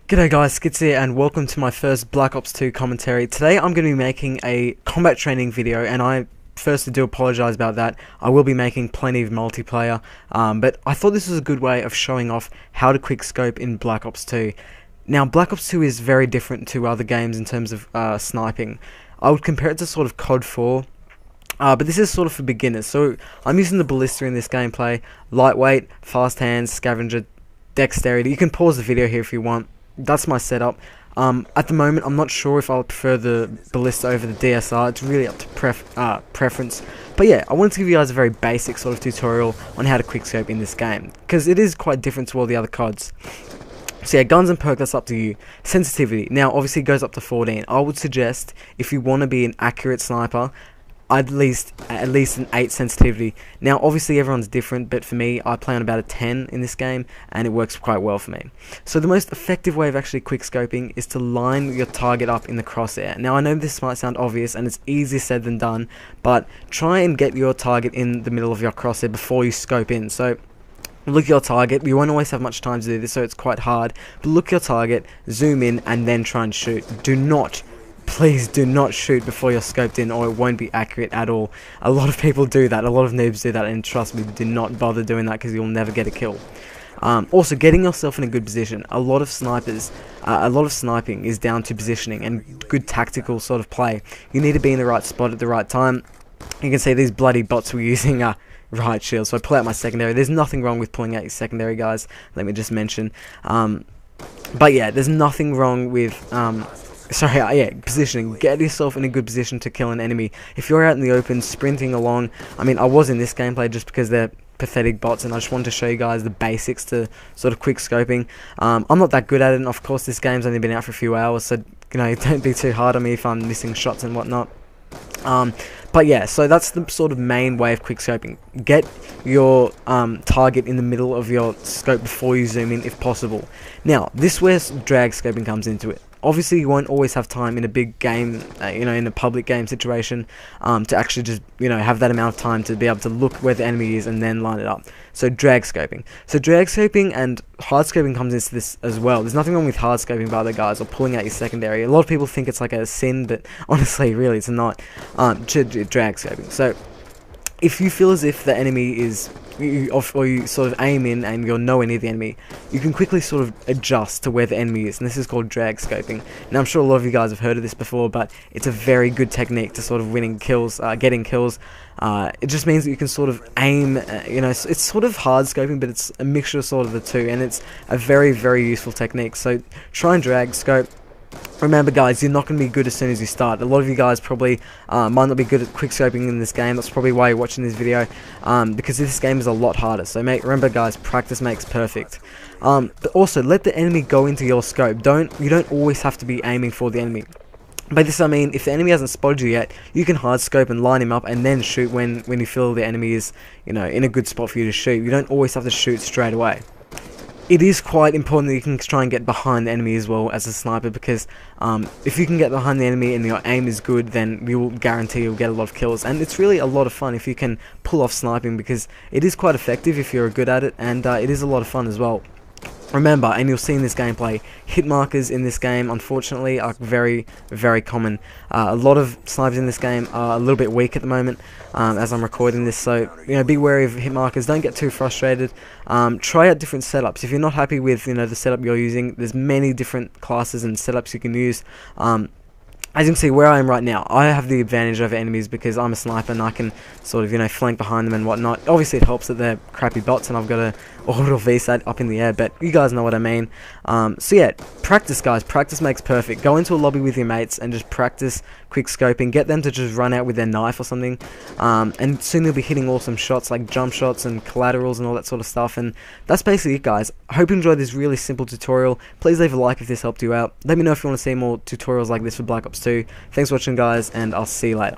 G'day guys, Skits here and welcome to my first Black Ops 2 commentary. Today I'm going to be making a combat training video, and I firstly do apologise about that. I will be making plenty of multiplayer, but I thought this was a good way of showing off how to quickscope in Black Ops 2. Now Black Ops 2 is very different to other games in terms of sniping. I would compare it to sort of COD 4. But this is sort of for beginners, so I'm using the ballista in this gameplay. Lightweight, fast hands, scavenger, dexterity. You can pause the video here if you want. That's my setup. At the moment, I'm not sure if I'll prefer the ballista over the DSR. It's really up to preference. But yeah, I wanted to give you guys a very basic sort of tutorial on how to quickscope in this game, because it is quite different to all the other CODs. So yeah, guns and perk, that's up to you. Sensitivity, now obviously it goes up to 14. I would suggest, if you want to be an accurate sniper, at least an 8 sensitivity. Now obviously everyone's different, but for me, I play on about a 10 in this game, and it works quite well for me. So the most effective way of actually quickscoping is to line your target up in the crosshair. Now I know this might sound obvious, and it's easier said than done, but try and get your target in the middle of your crosshair before you scope in. So look at your target. You won't always have much time to do this, so it's quite hard, but look at your target, zoom in, and then try and shoot. Please do not shoot before you're scoped in, or it won't be accurate at all. A lot of people do that, a lot of noobs do that, and trust me, do not bother doing that because you'll never get a kill. Also, getting yourself in a good position. A lot of sniping is down to positioning and good tactical sort of play. You need to be in the right spot at the right time. You can see these bloody bots were using riot shield, so I pull out my secondary. There's nothing wrong with pulling out your secondary, guys, let me just mention. But yeah, there's nothing wrong with positioning. Get yourself in a good position to kill an enemy. If you're out in the open sprinting along, I mean, I was in this gameplay just because they're pathetic bots, and I just wanted to show you guys the basics to sort of quick scoping. I'm not that good at it, and of course this game's only been out for a few hours, so you know, don't be too hard on me if I'm missing shots and whatnot. But yeah, so that's the sort of main way of quickscoping. Get your target in the middle of your scope before you zoom in, if possible. Now, this is where drag scoping comes into it. Obviously, you won't always have time in a big game, in a public game situation, to actually just, have that amount of time to be able to look where the enemy is and then line it up. So drag scoping. So drag scoping and hard scoping comes into this as well. There's nothing wrong with hard scoping, by the guys, or pulling out your secondary. A lot of people think it's like a sin, but honestly, really, it's not. Drag scoping. So if you feel as if the enemy is, or you sort of aim in and you're nowhere near the enemy, you can quickly sort of adjust to where the enemy is, and this is called drag scoping. Now I'm sure a lot of you guys have heard of this before, but it's a very good technique to sort of getting kills. It just means that you can sort of aim, it's sort of hard scoping, but it's a mixture of sort of the two, and it's a very, very useful technique. So try and drag scope. Remember guys, you're not going to be good as soon as you start. A lot of you guys probably might not be good at quickscoping in this game. That's probably why you're watching this video, because this game is a lot harder. So remember guys, practice makes perfect. But also, let the enemy go into your scope. You don't always have to be aiming for the enemy. By this I mean, if the enemy hasn't spotted you yet, you can hard scope and line him up and then shoot when you feel the enemy is in a good spot for you to shoot. You don't always have to shoot straight away. It is quite important that you can try and get behind the enemy as well as a sniper, because if you can get behind the enemy and your aim is good, then you will guarantee you'll get a lot of kills. And it's really a lot of fun if you can pull off sniping, because it is quite effective if you're good at it, and it is a lot of fun as well. Remember, and you'll see in this gameplay, hit markers in this game, unfortunately, are very, very common. A lot of snipers in this game are a little bit weak at the moment, as I'm recording this, so, be wary of hit markers. Don't get too frustrated. Try out different setups. If you're not happy with, the setup you're using, there's many different classes and setups you can use. As you can see, where I am right now, I have the advantage over enemies because I'm a sniper and I can sort of, flank behind them and whatnot. Obviously, it helps that they're crappy bots and I've got a orbital VSAT up in the air, but you guys know what I mean. So yeah, practice, guys. Practice makes perfect. Go into a lobby with your mates and just practice quick scoping. Get them to just run out with their knife or something, and soon they'll be hitting awesome shots like jump shots and collaterals and all that sort of stuff. And that's basically it, guys. I hope you enjoyed this really simple tutorial. Please leave a like if this helped you out. Let me know if you want to see more tutorials like this for Black Ops 2. Thanks for watching, guys, and I'll see you later.